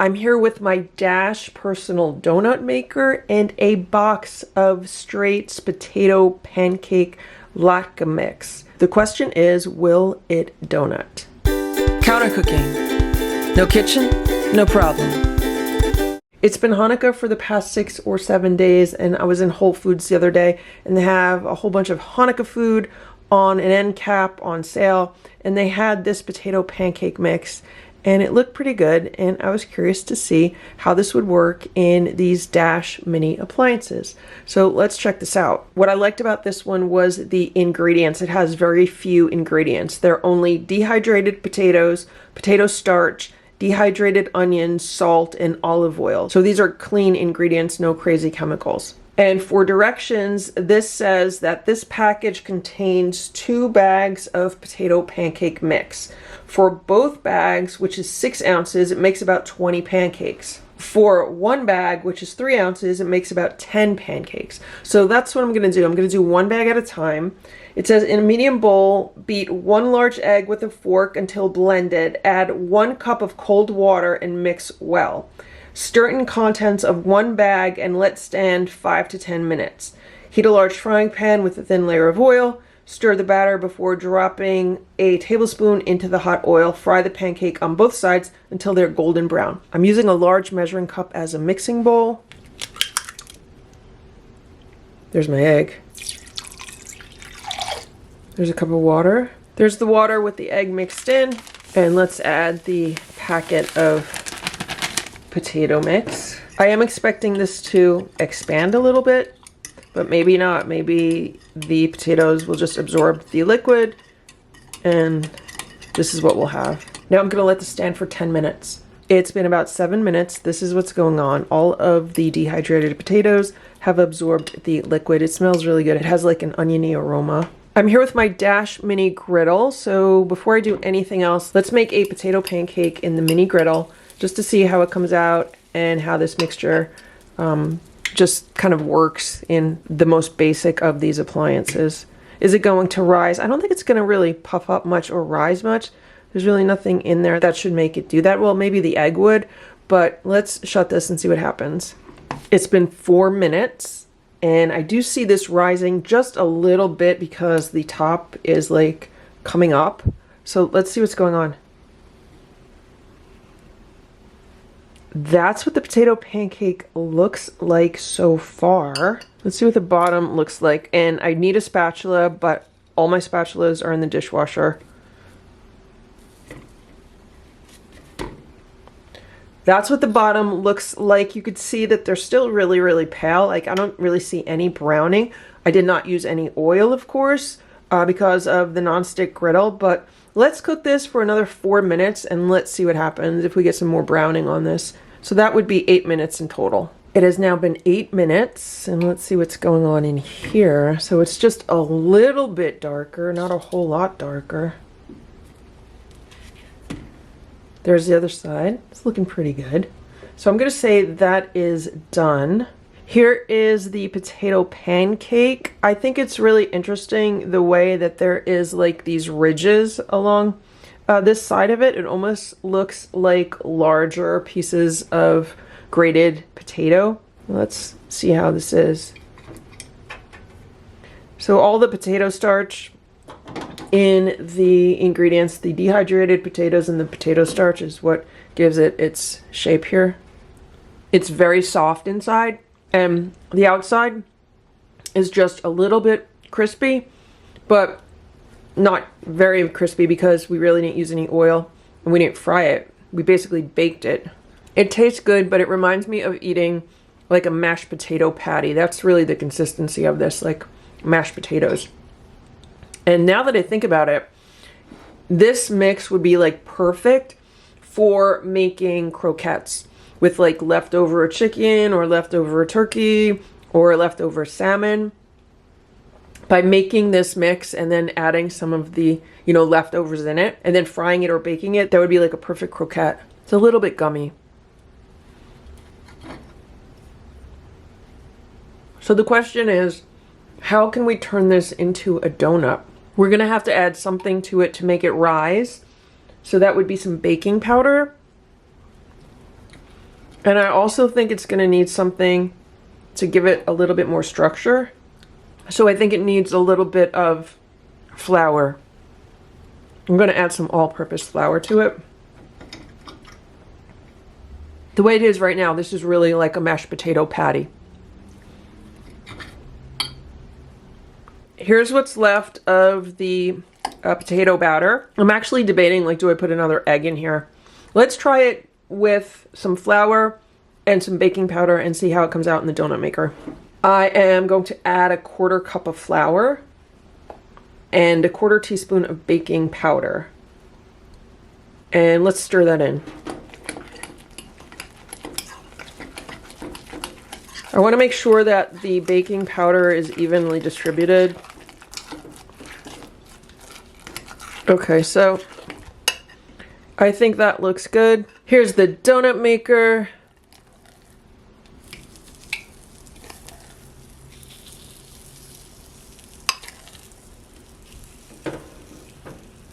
I'm here with my Dash personal donut maker and a box of Streit's potato pancake latke mix. The question is, will it donut? Counter cooking. No kitchen? No problem. It's been Hanukkah for the past 6 or 7 days, and I was in Whole Foods the other day, and they have a whole bunch of Hanukkah food on an end cap on sale, and they had this potato pancake mix, and it looked pretty good, and I was curious to see how this would work in these Dash mini appliances. So let's check this out. What I liked about this one was the ingredients. It has very few ingredients. They're only dehydrated potatoes, potato starch, dehydrated onions, salt, and olive oil. So these are clean ingredients, no crazy chemicals. And for directions, this says that this package contains 2 bags of potato pancake mix. For both bags, which is 6 ounces, it makes about 20 pancakes. For 1 bag, which is 3 ounces, it makes about 10 pancakes. So that's what I'm gonna do. I'm gonna do 1 bag at a time. It says in a medium bowl, beat 1 large egg with a fork until blended. Add 1 cup of cold water and mix well. Stir in contents of 1 bag and let stand 5 to 10 minutes. Heat a large frying pan with a thin layer of oil. Stir the batter before dropping a tablespoon into the hot oil. Fry the pancake on both sides until they're golden brown. I'm using a large measuring cup as a mixing bowl. There's my egg. There's a cup of water. There's the water with the egg mixed in. And let's add the packet of potato mix. I am expecting this to expand a little bit, but maybe not. Maybe the potatoes will just absorb the liquid, and this is what we'll have. Now I'm gonna let this stand for 10 minutes. It's been about 7 minutes. This is what's going on. All of the dehydrated potatoes have absorbed the liquid. It smells really good. It has like an oniony aroma. I'm here with my Dash mini griddle. So before I do anything else, let's make a potato pancake in the mini griddle just to see how it comes out and how this mixture just kind of works in the most basic of these appliances. Is it going to rise? I don't think it's going to really puff up much or rise much. There's really nothing in there that should make it do that. Well, maybe the egg would, but let's shut this and see what happens. It's been 4 minutes. And I do see this rising just a little bit because the top is like coming up. So let's see what's going on. That's what the potato pancake looks like so far. Let's see what the bottom looks like. And I need a spatula, but all my spatulas are in the dishwasher. That's what the bottom looks like. You could see that they're still really, really pale. Like I don't really see any browning. I did not use any oil, of course, because of the nonstick griddle, but let's cook this for another 4 minutes and let's see what happens if we get some more browning on this. So that would be 8 minutes in total. It has now been 8 minutes and let's see what's going on in here. So it's just a little bit darker, not a whole lot darker. There's the other side. It's looking pretty good. So I'm going to say that is done. Here is the potato pancake. I think it's really interesting the way that there is like these ridges along this side of it. It almost looks like larger pieces of grated potato. Let's see how this is. So all the potato starch in the ingredients, the dehydrated potatoes and the potato starch is what gives it its shape here. It's very soft inside and the outside is just a little bit crispy, but not very crispy because we really didn't use any oil and we didn't fry it. We basically baked it. It tastes good, but it reminds me of eating like a mashed potato patty. That's really the consistency of this, like mashed potatoes. And now that I think about it, this mix would be like perfect for making croquettes with like leftover chicken or leftover turkey or leftover salmon. By making this mix and then adding some of the, leftovers in it and then frying it or baking it, that would be like a perfect croquette. It's a little bit gummy. So the question is, how can we turn this into a donut? We're gonna have to add something to it to make it rise. So that would be some baking powder. And I also think it's going to need something to give it a little bit more structure. So I think it needs a little bit of flour. I'm going to add some all-purpose flour to it. The way it is right now, this is really like a mashed potato patty. Here's what's left of the potato batter. I'm actually debating, like, do I put another egg in here? Let's try it with some flour and some baking powder and see how it comes out in the donut maker. I am going to add a 1/4 cup of flour and a 1/4 teaspoon of baking powder. And let's stir that in. I want to make sure that the baking powder is evenly distributed. Okay, so I think that looks good. Here's the donut maker.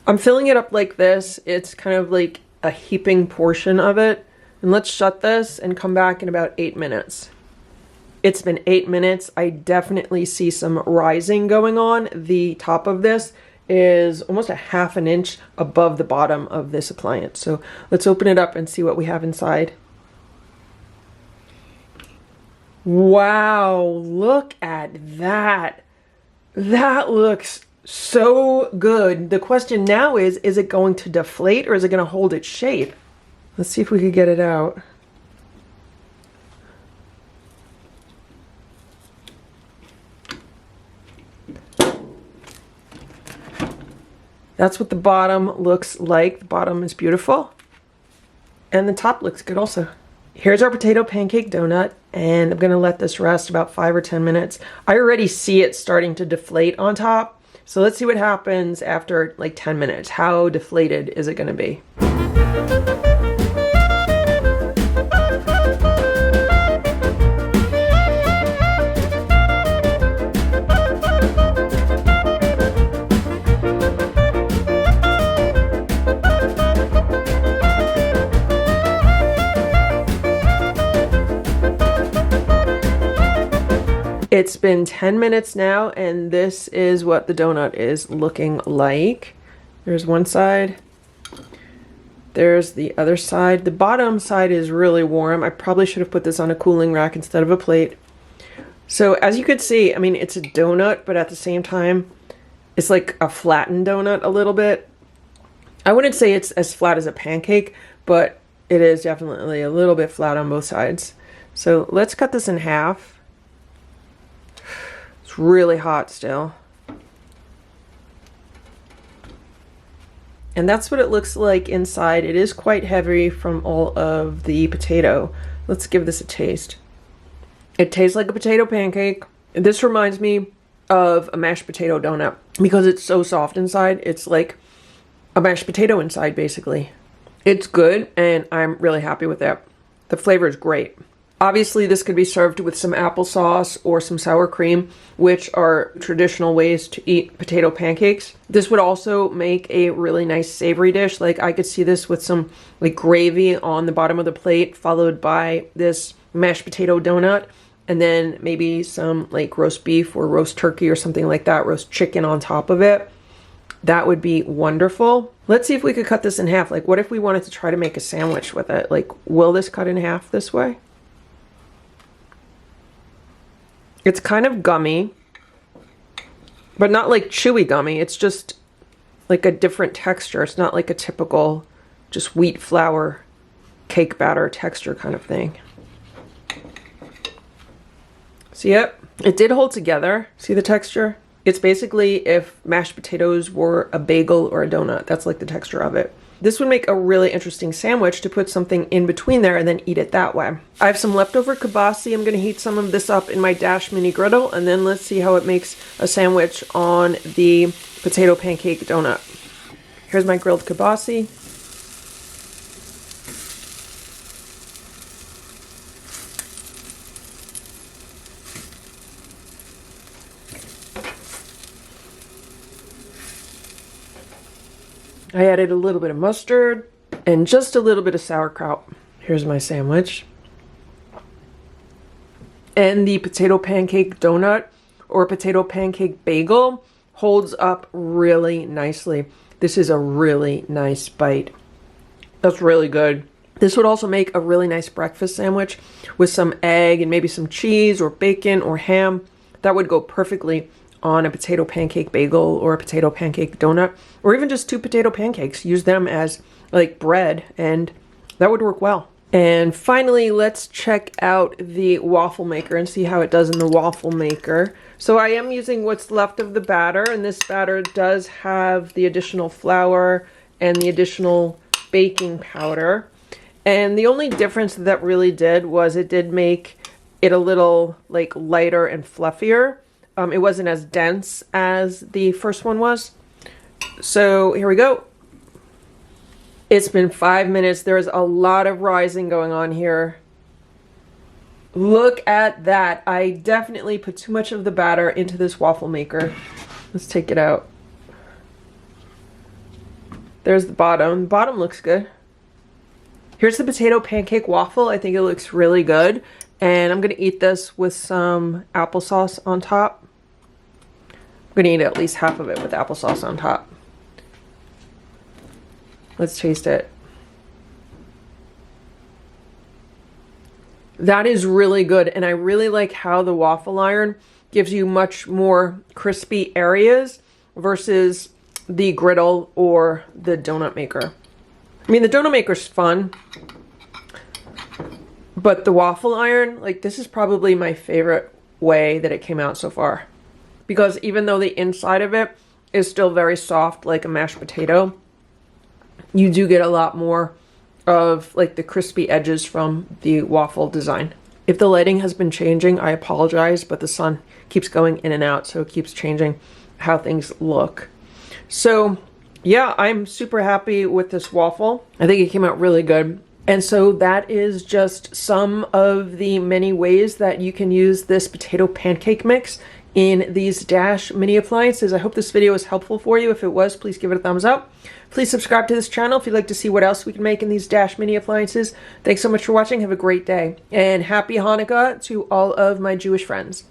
I'm filling it up like this. It's kind of like a heaping portion of it. And let's shut this and come back in about 8 minutes. It's been 8 minutes. I definitely see some rising going on. The top of this is almost a 1/2 inch above the bottom of this appliance. So let's open it up and see what we have inside. Wow, look at that. That looks so good. The question now is it going to deflate or is it going to hold its shape? Let's see if we could get it out. That's what the bottom looks like. The bottom is beautiful. And the top looks good also. Here's our potato pancake donut, and I'm gonna let this rest about 5 or 10 minutes. I already see it starting to deflate on top. So let's see what happens after like 10 minutes. How deflated is it gonna be? It's been 10 minutes now, and this is what the donut is looking like. There's one side. There's the other side. The bottom side is really warm. I probably should have put this on a cooling rack instead of a plate. So as you could see, I mean, it's a donut, but at the same time, it's like a flattened donut a little bit. I wouldn't say it's as flat as a pancake, but it is definitely a little bit flat on both sides. So let's cut this in half. It's really hot still. And that's what it looks like inside. It is quite heavy from all of the potato. Let's give this a taste. It tastes like a potato pancake. This reminds me of a mashed potato donut because it's so soft inside. It's like a mashed potato inside, basically. It's good, and I'm really happy with it. The flavor is great. Obviously, this could be served with some applesauce or some sour cream, which are traditional ways to eat potato pancakes. This would also make a really nice savory dish. Like, I could see this with some like gravy on the bottom of the plate, followed by this mashed potato donut, and then maybe some like roast beef or roast turkey or something like that, roast chicken on top of it. That would be wonderful. Let's see if we could cut this in half. Like, what if we wanted to try to make a sandwich with it? Like, will this cut in half this way? It's kind of gummy, but not like chewy gummy. It's just like a different texture. It's not like a typical just wheat flour cake batter texture kind of thing. See it? It did hold together. See the texture? It's basically if mashed potatoes were a bagel or a donut. That's like the texture of it. This would make a really interesting sandwich to put something in between there and then eat it that way. I have some leftover kibasi. I'm going to heat some of this up in my Dash mini griddle, and then let's see how it makes a sandwich on the potato pancake donut. Here's my grilled kibasi. I added a little bit of mustard and just a little bit of sauerkraut. Here's my sandwich. And the potato pancake donut or potato pancake bagel holds up really nicely. This is a really nice bite. That's really good. This would also make a really nice breakfast sandwich with some egg and maybe some cheese or bacon or ham. That would go perfectly on a potato pancake bagel or a potato pancake donut, or even just 2 potato pancakes. Use them as like bread and that would work well. And finally, let's check out the waffle maker and see how it does in the waffle maker. So I am using what's left of the batter, and this batter does have the additional flour and the additional baking powder. And the only difference that really did was it did make it a little like lighter and fluffier. It wasn't as dense as the first one was. So here we go. It's been 5 minutes. There's a lot of rising going on here. Look at that. I definitely put too much of the batter into this waffle maker. Let's take it out. There's the bottom. The bottom looks good. Here's the potato pancake waffle. I think it looks really good. And I'm going to eat this with some applesauce on top. I'm going to eat at least half of it with applesauce on top. Let's taste it. That is really good, and I really like how the waffle iron gives you much more crispy areas versus the griddle or the donut maker. I mean, the donut maker's fun, but the waffle iron, like, this is probably my favorite way that it came out so far. Because even though the inside of it is still very soft like a mashed potato, you do get a lot more of like the crispy edges from the waffle design. If the lighting has been changing, I apologize, but the sun keeps going in and out, so it keeps changing how things look. So yeah, I'm super happy with this waffle. I think it came out really good. And so that is just some of the many ways that you can use this potato pancake mix in these Dash mini appliances. I hope this video was helpful for you. If it was, please give it a thumbs up. Please subscribe to this channel if you'd like to see what else we can make in these Dash mini appliances. Thanks so much for watching. Have a great day. And happy Hanukkah to all of my Jewish friends.